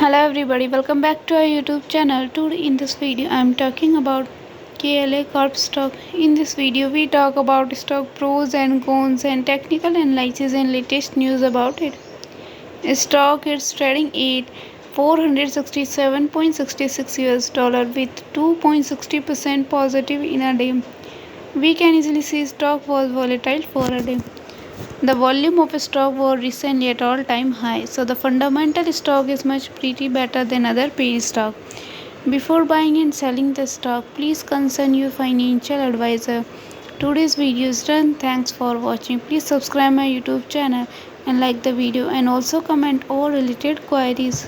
Hello everybody, welcome back to our YouTube channel. Today in this video I am talking about KLA Corp stock. In this video we talk about stock pros and cons and technical analysis and latest news about it. Stock is trading at 467.66 US dollar with 2.60% positive in a day. We can easily see stock was volatile for a day. The volume of stock was recently at all-time high, so the fundamental stock is much pretty better than other paid stock. Before buying and selling the stock, please consult your financial advisor. Today's video is done. Thanks for watching. Please subscribe my YouTube channel and like the video and also comment all related queries.